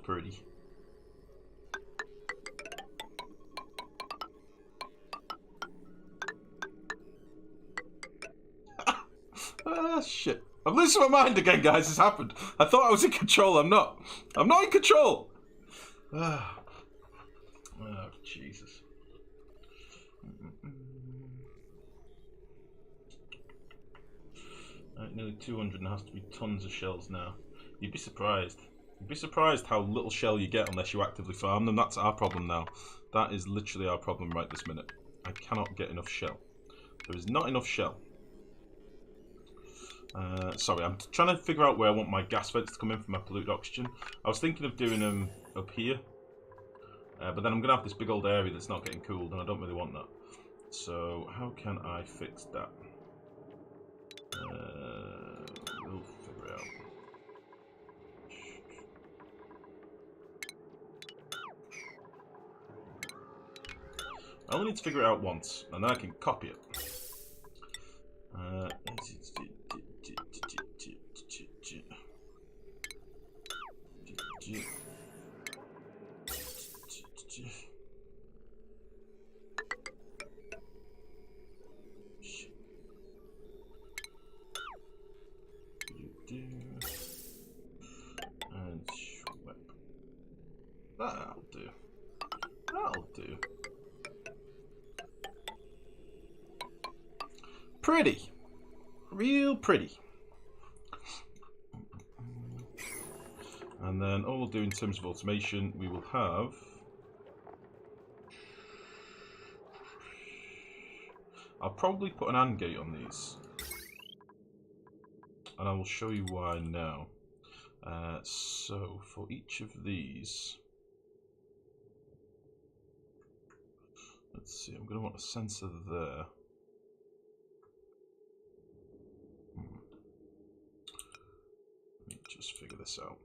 pretty. Ah, shit. I'm losing my mind again, guys. This happened. I thought I was in control. I'm not. I'm not in control. Ah. Oh, Jesus. Right, nearly 200 and there has to be tons of shells now. You'd be surprised. You'd be surprised how little shell you get unless you actively farm them. That's our problem now. That is literally our problem right this minute. I cannot get enough shell. There is not enough shell. Sorry, I'm trying to figure out where I want my gas vents to come in for my polluted oxygen. I was thinking of doing them up here. But then I'm going to have this big old area that's not getting cooled, and I don't really want that. So, how can I fix that? We'll figure it out. I only need to figure it out once, and then I can copy it. And swap. That'll do. That'll do. Pretty. Real pretty. And then all we'll do in terms of automation, we will have... I'll probably put an AND gate on these. And I will show you why now. So, for each of these... Let's see, I'm going to want a sensor there. Let me just figure this out.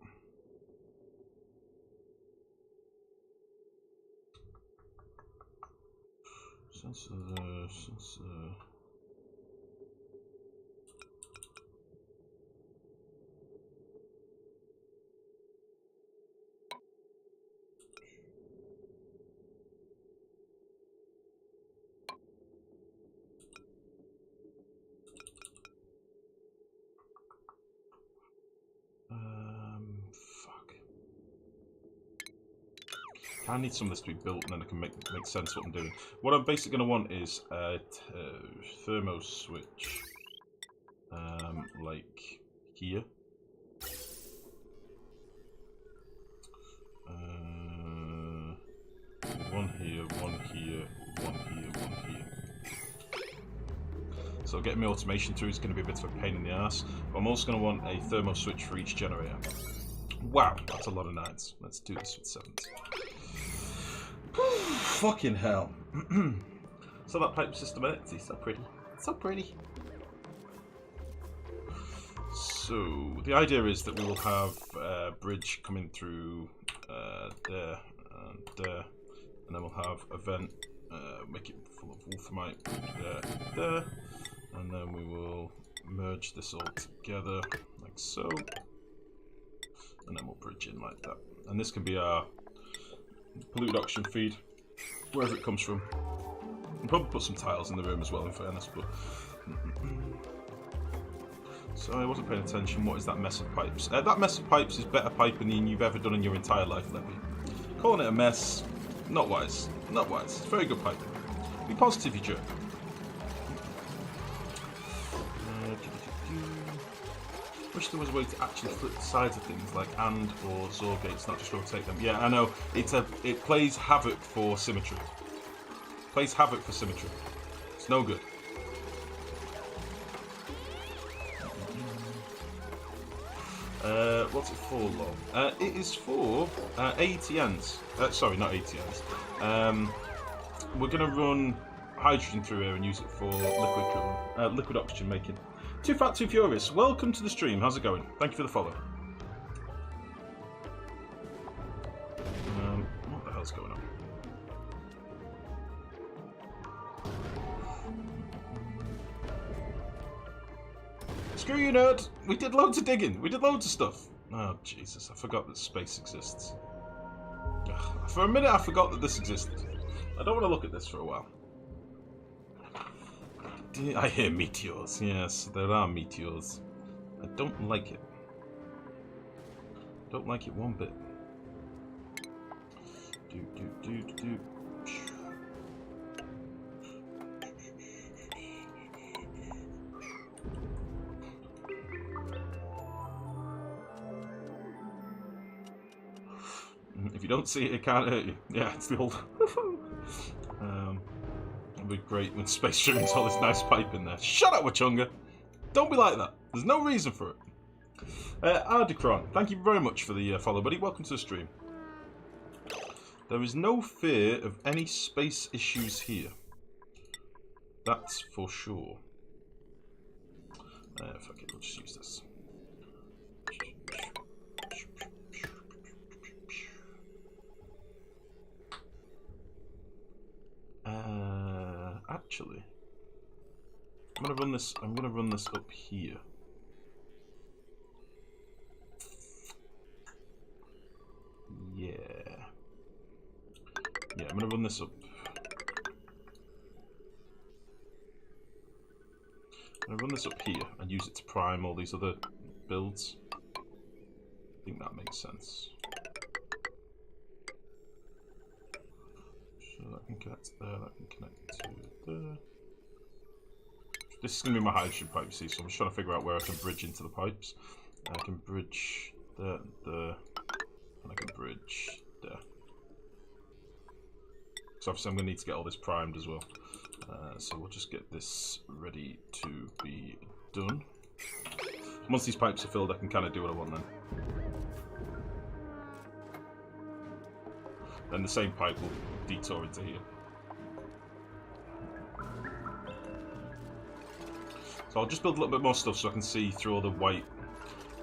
Sensor there, sensor... Fuck. I need some of this to be built and then I can make sense of what I'm doing. What I'm basically going to want is a thermo switch. Like here. One here, one here, one here, one here. So getting my automation through is going to be a bit of a pain in the ass. But I'm also going to want a thermo switch for each generator. Wow, that's a lot of 9s. Let's do this with 7s. Fucking hell. So that pipe system empty, so pretty. So pretty. So the idea is that we will have a bridge coming through there and there. And then we'll have a vent, make it full of wolframite there. And then we will merge this all together like so. And then we'll bridge in like that. And this can be our polluted oxygen feed, wherever it comes from. I'll probably put some tiles in the room as well, in fairness, but... So I wasn't paying attention. What is that mess of pipes? That mess of pipes is better piping than you've ever done in your entire life, Levy. Calling it a mess, not wise. Not wise. It's very good piping. Be positive, you jerk. Wish there was a way to actually flip the sides of things like AND or XOR gates, not just rotate them. Yeah, I know. It plays havoc for symmetry. Plays havoc for symmetry. It's no good. What's it for, Lol? It is for ATNs. Sorry, not ATNs. We're going to run hydrogen through here and use it for liquid oxygen making. Too Fat, Too Furious, welcome to the stream. How's it going? Thank you for the follow. What the hell's going on? Screw you, nerd! We did loads of digging. We did loads of stuff. Oh, Jesus, I forgot that space exists. Ugh, for a minute I forgot that this existed. I don't want to look at this for a while. I hear meteors. Yes, there are meteors. I don't like it. Don't like it one bit. Do. If you don't see it, it can't hurt you. Yeah, it's the old. It'll be great when Space Stream's all this nice pipe in there. Shut up, Wachunga! Don't be like that. There's no reason for it. Ardicron, thank you very much for the follow, buddy. Welcome to the stream. There is no fear of any space issues here. That's for sure. Fuck it, we'll just use this. Actually, I'm gonna run this up here. Yeah, I'm gonna run this up. I'm gonna run this up here and use it to prime all these other builds. I think that makes sense. So that can connect to there, that can connect to there. This is going to be my hydrogen pipe, you see, so I'm just trying to figure out where I can bridge into the pipes. I can bridge there, and I can bridge there. So obviously I'm going to need to get all this primed as well. So we'll just get this ready to be done. Once these pipes are filled, I can kind of do what I want then. Then the same pipe will detour into here. So I'll just build a little bit more stuff so I can see through all the white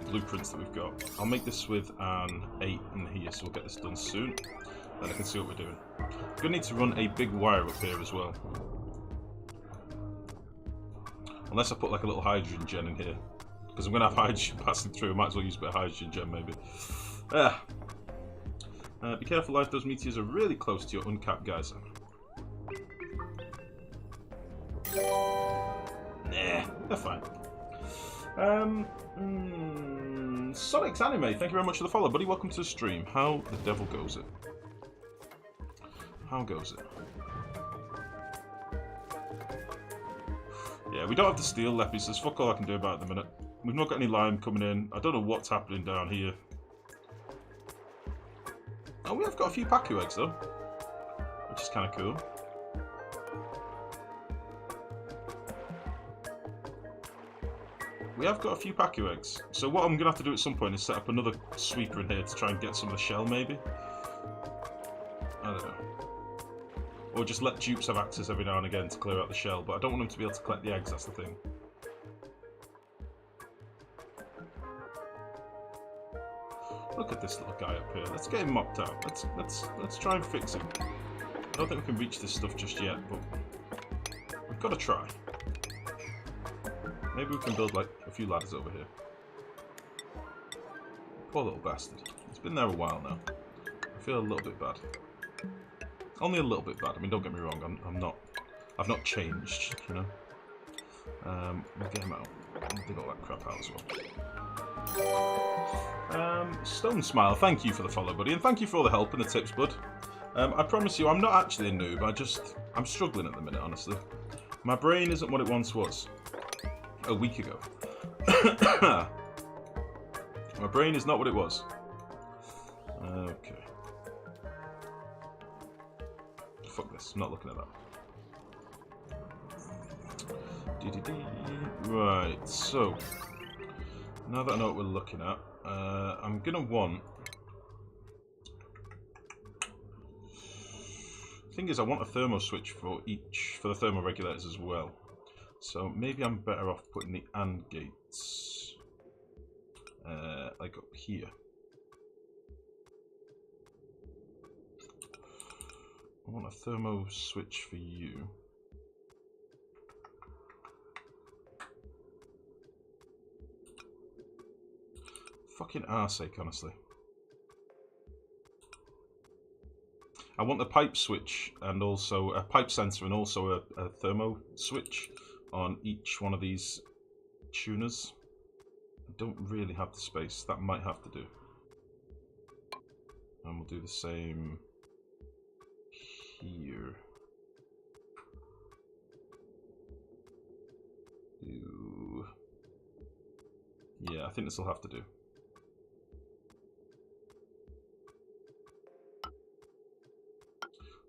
blueprints that we've got. I'll make this with an 8 in here, so we'll get this done soon. Then I can see what we're doing. I'm going to need to run a big wire up here as well. Unless I put like a little hydrogen gen in here. Because I'm going to have hydrogen passing through, I might as well use a bit of hydrogen gen maybe. Be careful, Life, those meteors are really close to your uncapped geyser. Nah, they're fine. Sonic's Anime, thank you very much for the follow, buddy. Welcome to the stream. How the devil goes it? How goes it? Yeah, we don't have the steel left, so there's fuck all I can do about it at the minute. We've not got any lime coming in. I don't know what's happening down here. Oh, we have got a few Pacus eggs though, which is kind of cool. We have got a few Pacus eggs. So what I'm going to have to do at some point is set up another sweeper in here to try and get some of the shell, maybe. I don't know. Or just let dupes have access every now and again to clear out the shell, but I don't want them to be able to collect the eggs, that's the thing. Look at this little guy up here. Let's get him mopped out. Let's try and fix him. I don't think we can reach this stuff just yet, but we've got to try. Maybe we can build like a few ladders over here. Poor little bastard. He's been there a while now. I feel a little bit bad. Only a little bit bad. I mean, don't get me wrong. I've not changed. You know. We'll get him out. We'll dig all that crap out as well. Stone Smile, thank you for the follow, buddy, and thank you for all the help and the tips, bud. I promise you, I'm not actually a noob. I'm struggling at the minute, honestly. My brain isn't what it once was. A week ago. My brain is not what it was. Okay. Fuck this, I'm not looking at that. Right, so now that I know what we're looking at, I'm gonna want. The thing is, I want a thermo switch for the thermal regulators as well. So maybe I'm better off putting the AND gates like up here. I want a thermo switch for you. Fucking arse sake, honestly. want a pipe switch and also a pipe sensor and also a thermo switch on each one of these tuners. I don't really have the space. That might have to do. And we'll do the same here. Ooh. Yeah, I think this will have to do.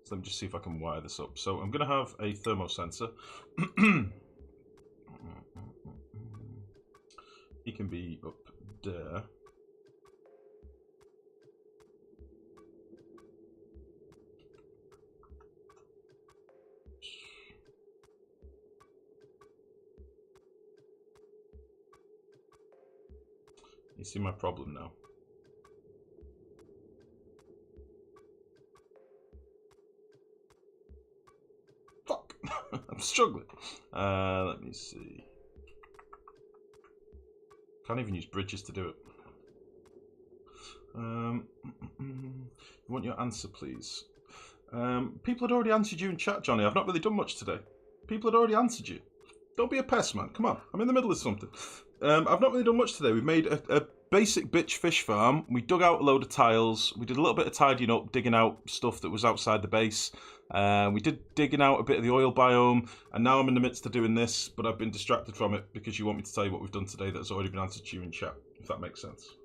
So let me just see if I can wire this up. So I'm going to have a thermo sensor. He can be up there. You see my problem now? Fuck! I'm struggling. Let me see. Can't even use bridges to do it. You want your answer, please? People had already answered you in chat, Johnny. I've not really done much today. People had already answered you. Don't be a pest, man. Come on. I'm in the middle of something. I've not really done much today. We've made a basic bitch fish farm. We dug out a load of tiles. We did a little bit of tidying up, digging out stuff that was outside the base. We did digging out a bit of the oil biome. And now I'm in the midst of doing this, but I've been distracted from it because you want me to tell you what we've done today that's already been answered to you in chat, if that makes sense.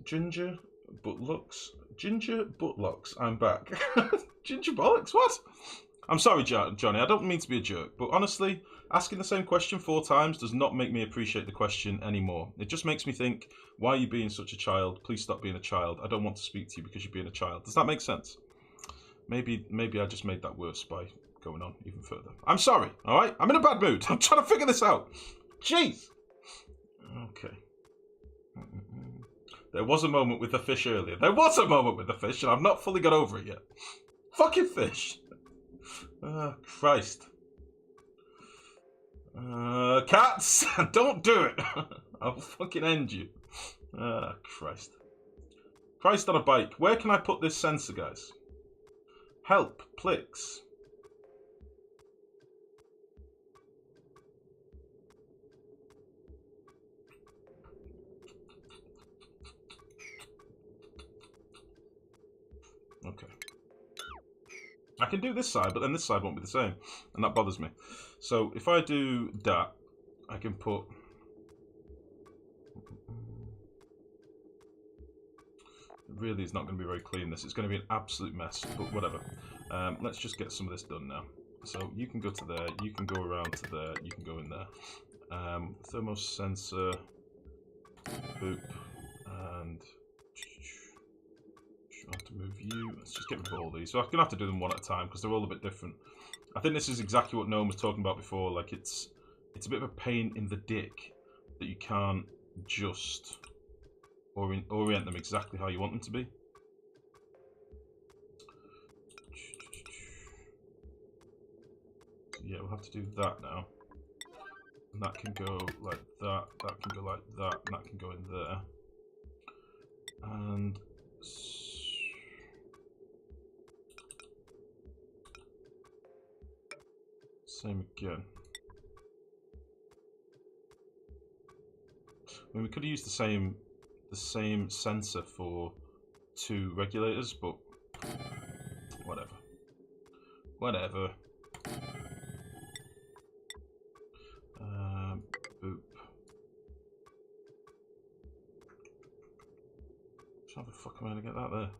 Ginger buttlocks. Ginger buttlocks. I'm back. Ginger bollocks? What? I'm sorry, Johnny. I don't mean to be a jerk, but honestly, asking the same question 4 times does not make me appreciate the question anymore. It just makes me think, why are you being such a child? Please stop being a child. I don't want to speak to you because you're being a child. Does that make sense? Maybe I just made that worse by going on even further. I'm sorry, all right? I'm in a bad mood. I'm trying to figure this out. Jeez. Okay. There was a moment with the fish earlier. There was a moment with the fish, and I've not fully got over it yet. Fucking fish. Christ. Cats, don't do it. I'll fucking end you. Christ. Christ on a bike. Where can I put this sensor, guys? Help, Plix. Okay. I can do this side, but then this side won't be the same, and that bothers me. So if I do that, I can put... It really is not going to be very clean, this. It's going to be an absolute mess, but whatever. Let's just get some of this done now. So you can go to there, you can go around to there, you can go in there. Thermo sensor, boop, and... I have to move you. Let's just get rid of all these. So I'm gonna have to do them one at a time because they're all a bit different. I think this is exactly what Noam was talking about before. Like it's a bit of a pain in the dick that you can't just orient them exactly how you want them to be. So yeah, we'll have to do that now. And that can go like that. That can go like that. And that can go in there. And same again. I mean, we could have used the same sensor for 2 regulators, but whatever. Whatever. Boop. How the fuck am I gonna get that there?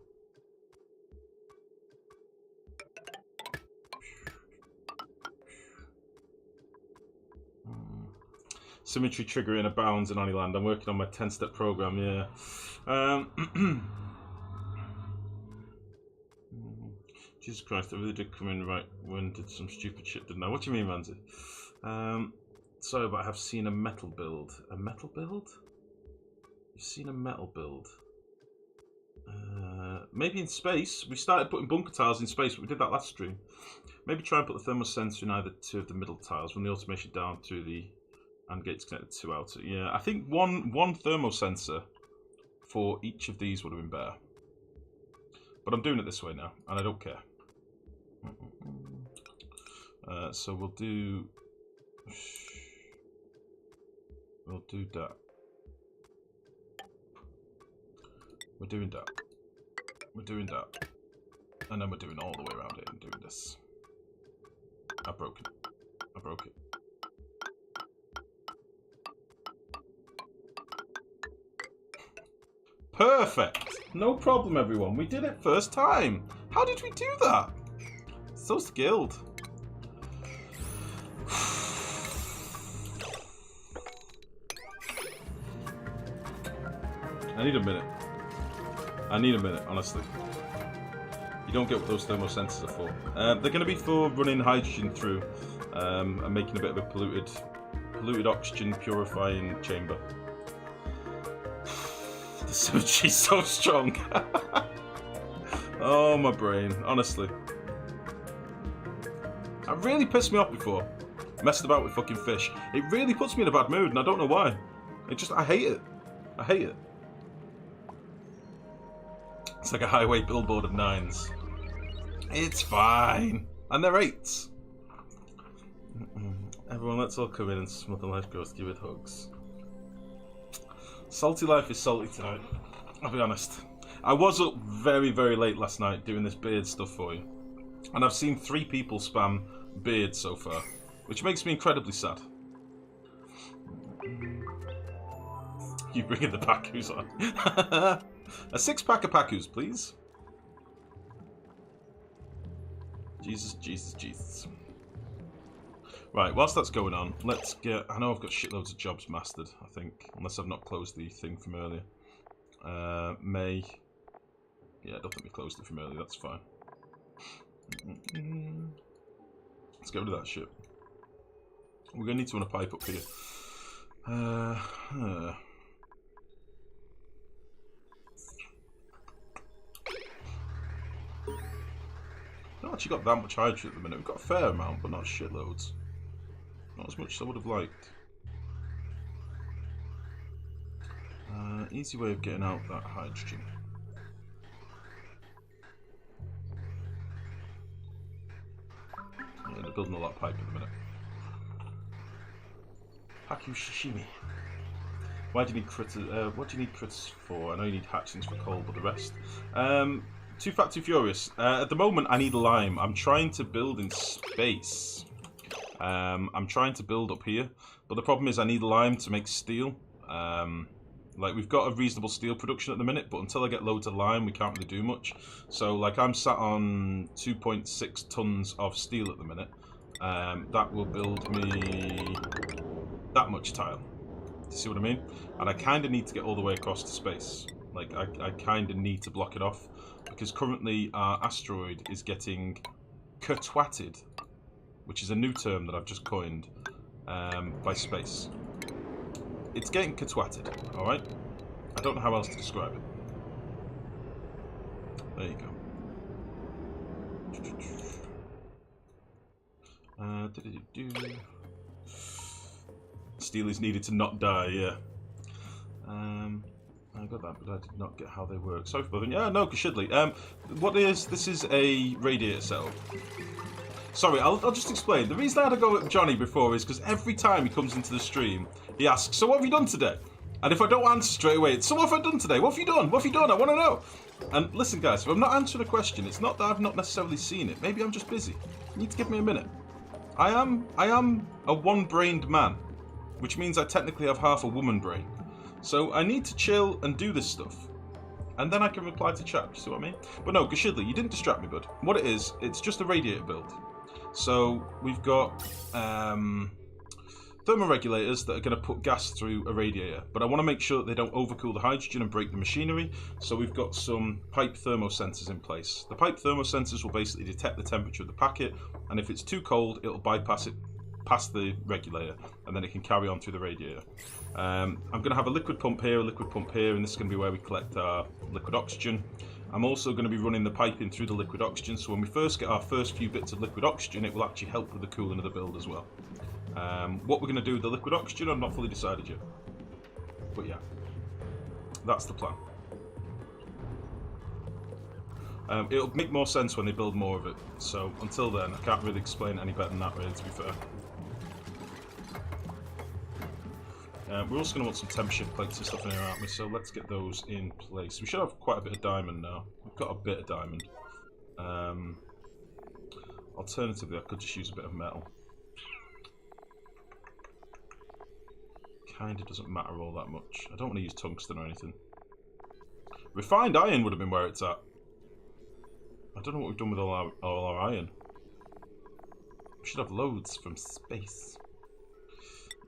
Symmetry triggering abounds in Aniland. I'm working on my 10-step program, yeah. Jesus Christ, I really did come in right when did some stupid shit, didn't I? What do you mean, Manzi? Sorry, but I have seen a metal build. A metal build? You've seen a metal build? Maybe in space. We started putting bunker tiles in space, but we did that last stream. Maybe try and put the thermal sensor in either 2 of the middle tiles, run the automation down through the and gates connected to outer. Yeah, I think one thermal sensor for each of these would have been better. But I'm doing it this way now, and I don't care. So we'll do that. We're doing that. We're doing that. And then we're doing all the way around it and doing this. I broke it. I broke it. Perfect! No problem, everyone. We did it first time. How did we do that? So skilled. I need a minute. I need a minute, honestly. You don't get what those thermal sensors are for. They're going to be for running hydrogen through and making a bit of a polluted oxygen purifying chamber. The symmetry's so strong. Oh, my brain, honestly. That really pissed me off before. Messed about with fucking fish. It really puts me in a bad mood, and I don't know why. I hate it. I hate it. It's like a highway billboard of 9s. It's fine. And they're 8s. Everyone, let's all come in and smother Lifegrow with hugs. Salty life is salty tonight. I'll be honest. I was up very, very late last night doing this beard stuff for you. And I've seen 3 people spam beard so far. Which makes me incredibly sad. You bringing the Pacus on. A 6-pack of Pacus, please. Jesus, Jesus, Jesus. Right, whilst that's going on, let's get... I know I've got shitloads of jobs mastered, I think. Unless I've not closed the thing from earlier. May... Yeah, I don't think we closed it from earlier, that's fine. Let's get rid of that shit. We're going to need to run a pipe up here. Not actually got that much hydrogen at the minute. We've got a fair amount, but not shitloads. Not as much as I would have liked. Easy way of getting out that hydrogen. Yeah, they're building a lot of pipe at the minute. Pacus sashimi. Why do you need critters? What do you need critters for? I know you need hatchlings for coal, but the rest. Too fat, too furious. At the moment, I need lime. I'm trying to build in space. I'm trying to build up here, but the problem is I need lime to make steel. Like, we've got a reasonable steel production at the minute, but until I get loads of lime, we can't really do much. So, like, I'm sat on 2.6 tons of steel at the minute. That will build me that much tile. Do you see what I mean? And I kind of need to get all the way across to space. Like, I kind of need to block it off, because currently our asteroid is getting kertwatted, which is a new term that I've just coined, by space. It's getting kertwatted, alright? I don't know how else to describe it. There you go. Steel is needed to not die, yeah. I got that, but I did not get how they work. Sorry for bothering. Yeah, no, Kashidley. This is a radiator cell. Sorry, I'll just explain. The reason I had to go at Johnny before is because every time he comes into the stream, he asks, so what have you done today? And if I don't answer straight away, it's, so what have I done today? What have you done? What have you done? I want to know. And listen, guys, if I'm not answering a question, it's not that I've not necessarily seen it. Maybe I'm just busy. You need to give me a minute. I am a one-brained man, which means I technically have half a woman brain. So I need to chill and do this stuff. And then I can reply to chat, you see what I mean? But no, Gashidley, you didn't distract me, bud. What it is, it's just a radiator build. So we've got thermoregulators that are going to put gas through a radiator. But I want to make sure that they don't overcool the hydrogen and break the machinery. So we've got some pipe thermosensors in place. The pipe thermosensors will basically detect the temperature of the packet. And if it's too cold, it'll bypass it past the regulator. And then it can carry on through the radiator. I'm going to have a liquid pump here, and this is going to be where we collect our liquid oxygen. I'm also going to be running the piping through the liquid oxygen, so when we first get our first few bits of liquid oxygen, it will actually help with the cooling of the build as well. What we're going to do with the liquid oxygen, I'm not fully decided yet. But yeah, that's the plan. It'll make more sense when they build more of it. So until then, I can't really explain it any better than that, really, to be fair. We're also going to want some temp shift plates and stuff in here, aren't we? So let's get those in place. We should have quite a bit of diamond now. We've got a bit of diamond. Alternatively, I could just use a bit of metal. Kinda doesn't matter all that much. I don't want to use tungsten or anything. Refined iron would have been where it's at. I don't know what we've done with all our iron. We should have loads from space.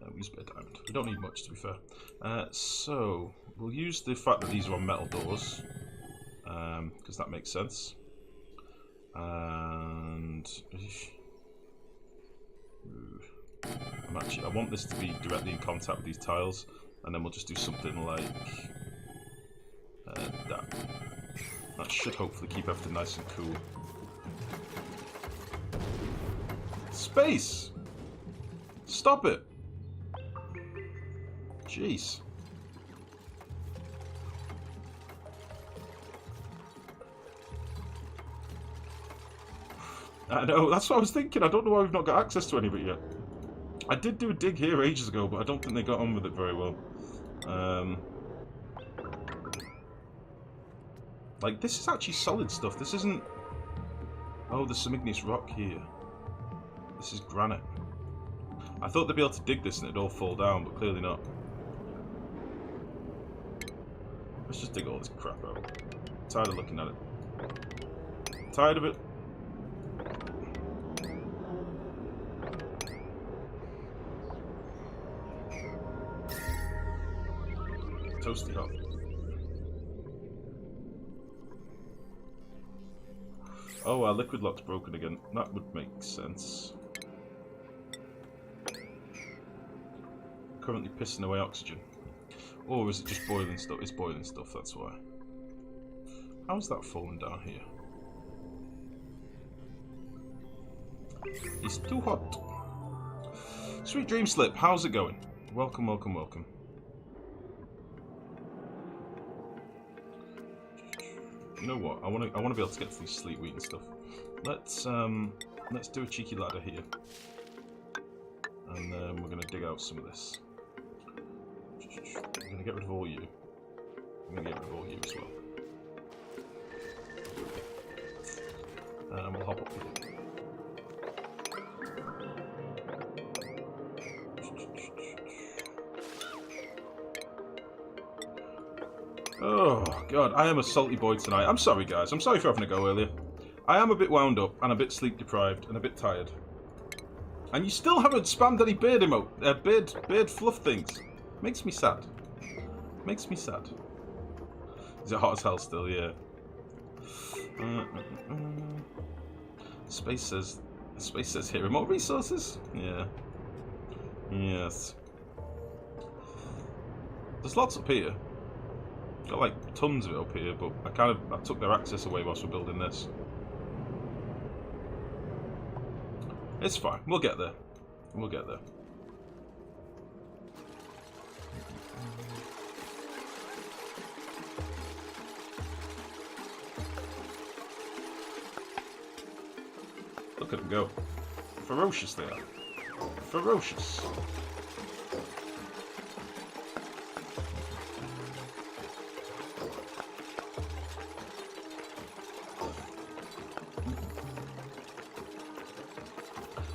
We use a bit of diamond. We don't need much, to be fair. So, we'll use the fact that these are on metal doors. Because that makes sense. And... I want this to be directly in contact with these tiles. And then we'll just do something like... that. That should hopefully keep everything nice and cool. Space! Stop it! Jeez. I know, that's what I was thinking. I don't know why we've not got access to any of it yet. I did do a dig here ages ago, but I don't think they got on with it very well. Like, this is actually solid stuff. This isn't... Oh, there's some igneous rock here. This is granite. I thought they'd be able to dig this and it'd all fall down, but clearly not. Let's just dig all this crap out. I'm tired of looking at it. I'm tired of it. Toasty hot. Oh, our liquid lock's broken again. That would make sense. Currently pissing away oxygen. Or is it just boiling stuff? It's boiling stuff, that's why. How's that falling down here? It's too hot. Sweet Dream Slip, how's it going? Welcome, welcome, welcome. You know what? I want to be able to get to these sleep wheat and stuff. Let's do a cheeky ladder here, and then we're gonna dig out some of this. I'm gonna get rid of all you. I'm gonna get rid of all you as well. And we'll hop up here. Oh god, I am a salty boy tonight. I'm sorry guys, I'm sorry for having to go earlier. I am a bit wound up and a bit sleep deprived and a bit tired. And you still haven't spammed any beard beard fluff things. Makes me sad. Makes me sad. Is it hot as hell still? Yeah. Space says here remote resources. Yeah. Yes. There's lots up here. Got like tons of it up here, but I took their access away whilst we're building this. It's fine. We'll get there. We'll get there. Look at them go. Ferocious they are. Ferocious.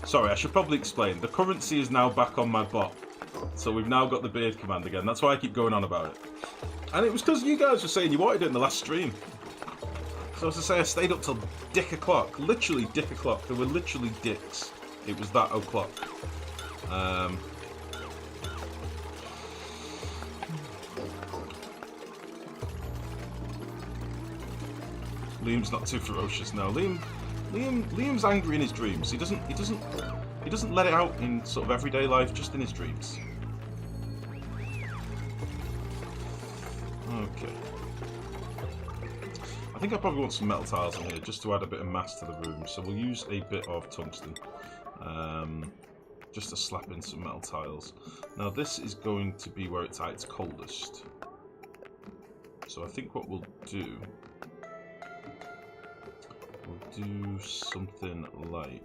Sorry, I should probably explain. The currency is now back on my bot. So we've now got the beard command again. That's why I keep going on about it. And it was because you guys were saying you wanted it in the last stream. So as I say, I stayed up till dick o'clock. Literally dick o'clock. There were literally dicks. It was that o'clock. Liam's not too ferocious now. Liam's angry in his dreams. He doesn't let it out in sort of everyday life, just in his dreams. Okay. I think I probably want some metal tiles in here just to add a bit of mass to the room. So we'll use a bit of tungsten, just to slap in some metal tiles. Now this is going to be where it's at its coldest. So I think what we'll do do something like...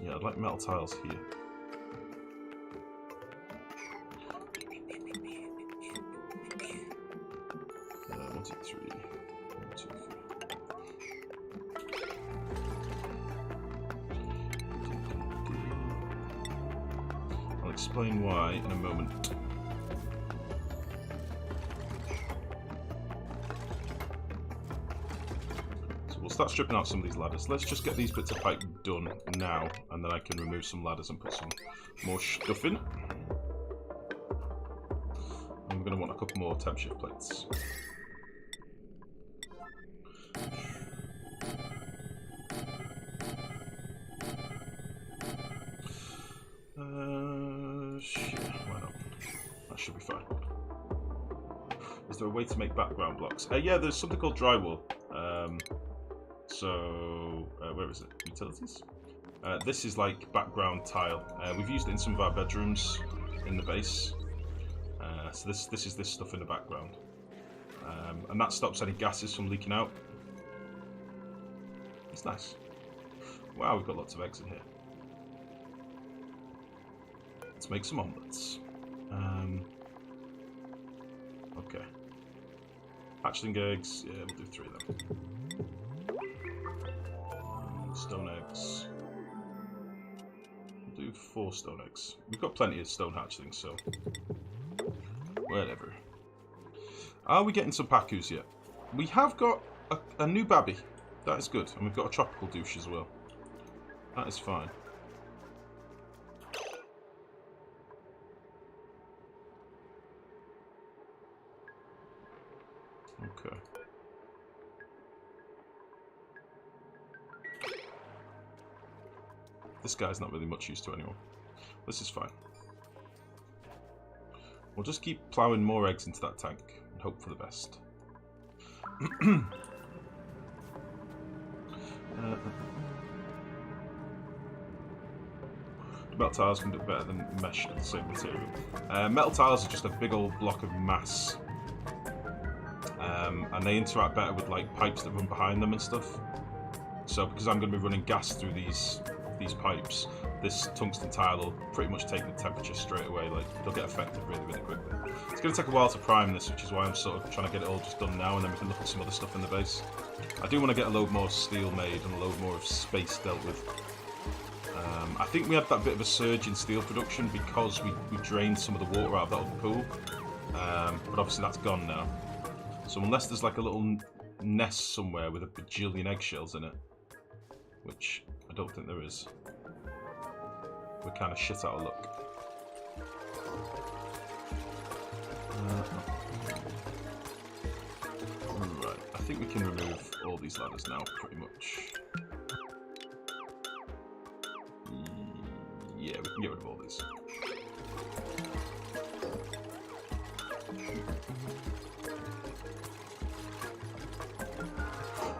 Yeah, I'd like metal tiles here. 1, 2, 3. 1, 2, 3. I'll explain why in a moment. So we'll start stripping out some of these ladders. Let's just get these bits of pipe done now, and then I can remove some ladders and put some more stuff in. And we're going to want a couple more temp shift plates. Why not? That should be fine. Is there a way to make background blocks? Yeah, there's something called drywall. Where is it? Utilities? This is like background tile. We've used it in some of our bedrooms in the base. So this is this stuff in the background. And that stops any gases from leaking out. It's nice. Wow, we've got lots of eggs in here. Let's make some omelettes. Okay. Hatchling eggs, yeah, we'll do 3 of them. Stone eggs. We'll do 4 stone eggs. We've got plenty of stone hatchlings, so... whatever. Are we getting some Pacus yet? We have got a new babby. That is good. And we've got a tropical douche as well. That is fine. Okay. This guy's not really much use to anyone. This is fine. We'll just keep ploughing more eggs into that tank and hope for the best. Metal tiles can do better than mesh of the same material. Metal tiles are just a big old block of mass. And they interact better with like pipes that run behind them and stuff. So because I'm going to be running gas through these pipes, this tungsten tile will pretty much take the temperature straight away. Like they'll get affected really, really quickly. It's going to take a while to prime this, which is why I'm sort of trying to get it all just done now, and then we can look at some other stuff in the base. I do want to get a load more steel made and a load more of space dealt with. I think we had that bit of a surge in steel production because we drained some of the water out of that other pool, but obviously that's gone now. So unless there's like a little nest somewhere with a bajillion eggshells in it, which I don't think there is, we're kind of shit out of luck. Right, I think we can remove all these ladders now, pretty much. Yeah, we can get rid of all these.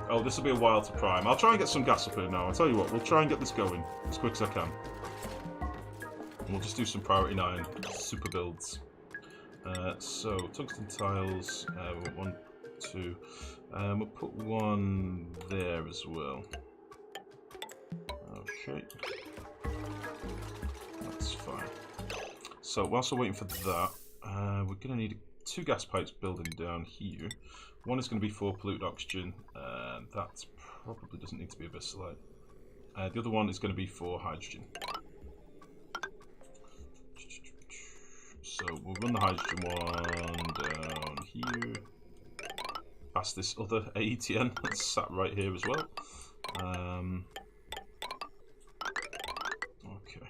Oh, this will be a while to prime. I'll try and get some gas up here now. I'll tell you what, we'll try and get this going as quick as I can. And we'll just do some priority 9 super builds. So, tungsten tiles, we want 1, 2. We'll put 1 there as well. Okay. That's fine. So, whilst we're waiting for that, we're going to need 2 gas pipes building down here. One is going to be for polluted oxygen, and that probably doesn't need to be a viscillite. The other one is going to be for hydrogen. So we'll run the hydrogen one down here, past this other AETN that's sat right here as well. Okay.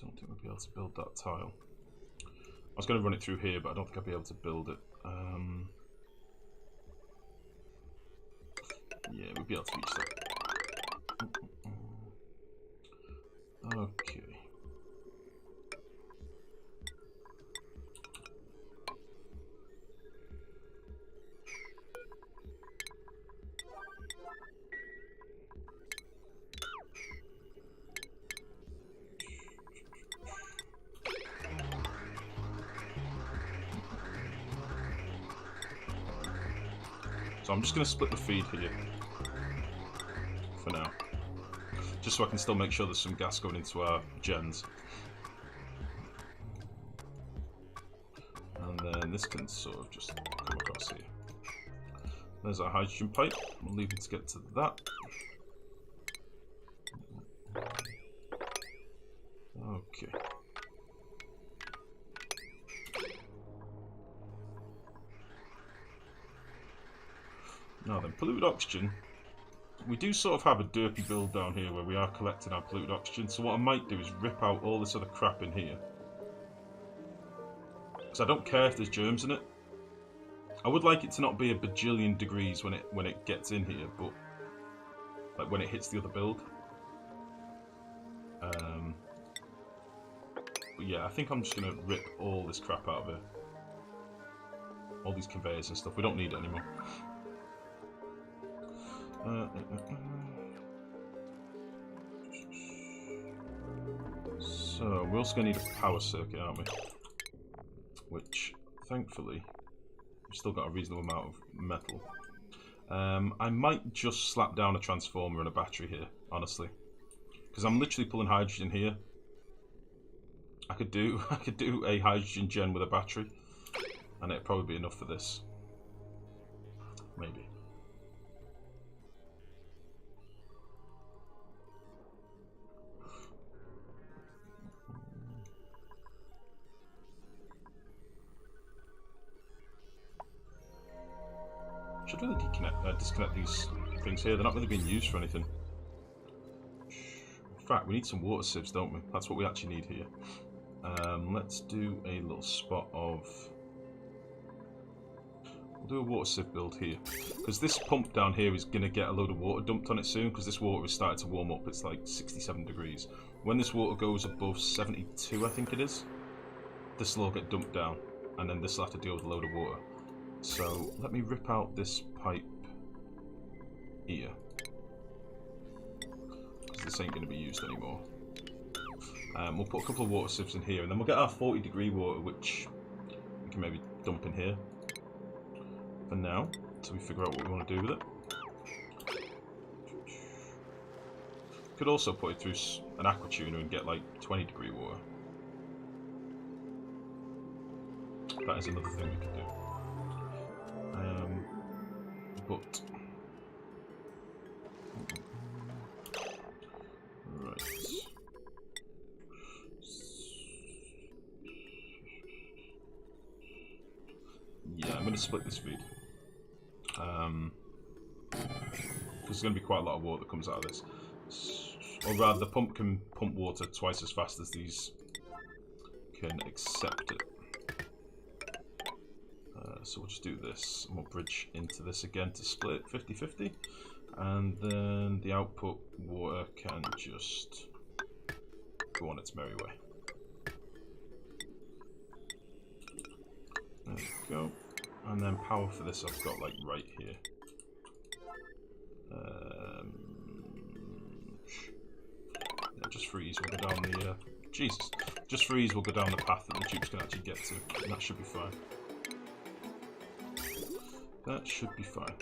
Don't think we'll be able to build that tile. I was going to run it through here, but I don't think I'll be able to build it. Yeah, we'll be able to reach that. Okay. I'm just going to split the feed here for now. Just so I can still make sure there's some gas going into our gens. And then this can sort of just come across here. There's our hydrogen pipe. We'll leave it to get to that. Okay. Now then, polluted oxygen. We do sort of have a derpy build down here where we are collecting our polluted oxygen. So what I might do is rip out all this other crap in here. Because I don't care if there's germs in it. I would like it to not be a bajillion degrees when it gets in here, but like when it hits the other build. But yeah, I think I'm just gonna rip all this crap out of it. All these conveyors and stuff. We don't need it anymore. So we're also gonna need a power circuit, aren't we? Which, thankfully, we've still got a reasonable amount of metal. I might just slap down a transformer and a battery here, honestly, because I'm literally pulling hydrogen here. I could do a hydrogen gen with a battery, and it'd probably be enough for this. Maybe. Should really disconnect these things here. They're not really being used for anything. In fact, we need some water sieves, don't we? That's what we actually need here. Let's do a little spot of... We'll do a water sieve build here. Because this pump down here is going to get a load of water dumped on it soon, because this water is starting to warm up. It's like 67 degrees. When this water goes above 72, I think it is, this will all get dumped down. And then this will have to deal with a load of water. So, let me rip out this pipe here. Because this ain't going to be used anymore. We'll put a couple of water sieves in here, and then we'll get our 40-degree water, which we can maybe dump in here for now, so we figure out what we want to do with it. Could also put it through an aqua tuner and get like 20-degree water. That is another thing we could do. But right. Yeah, I'm going to split this feed. Because there's going to be quite a lot of water that comes out of this. Or rather, the pump can pump water twice as fast as these can accept it. So we'll just do this, and we'll bridge into this again to split 50-50. And then the output water can just go on its merry way. There we go. And then power for this I've got like right here. Yeah, just freeze, we'll go down the... Jesus. Just freeze, we'll go down the path that the tubes can actually get to. And that should be fine. That should be fine.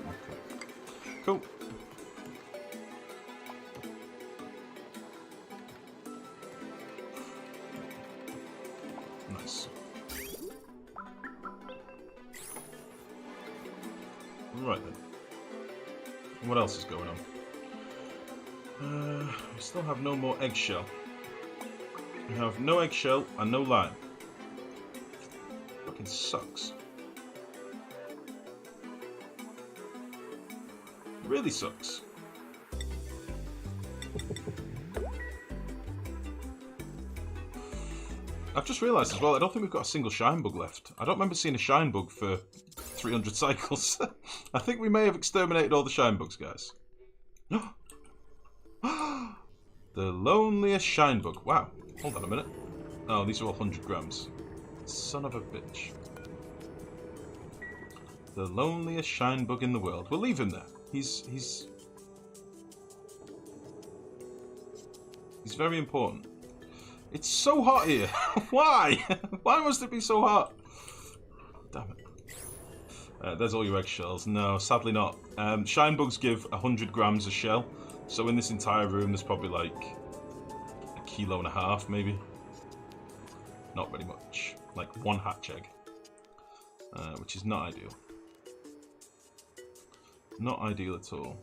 Okay. Cool. Nice. Right then. What else is going on? We still have no more eggshell. We have no eggshell and no lime. Fucking sucks. It really sucks. I've just realised as well, I don't think we've got a single shine bug left. I don't remember seeing a shine bug for 300 cycles. I think we may have exterminated all the shine bugs, guys. The loneliest shine bug. Wow. Hold on a minute. Oh, these are all 100 grams. Son of a bitch. The loneliest shine bug in the world. We'll leave him there. He's is very important. It's so hot here. Why? Why must it be so hot? Damn it. There's all your eggshells. No, sadly not. Shine bugs give 100 grams a shell. So in this entire room, there's probably like 1.5 kilos, maybe. Not very much. Like 1 hatch egg. Which is not ideal. Not ideal at all.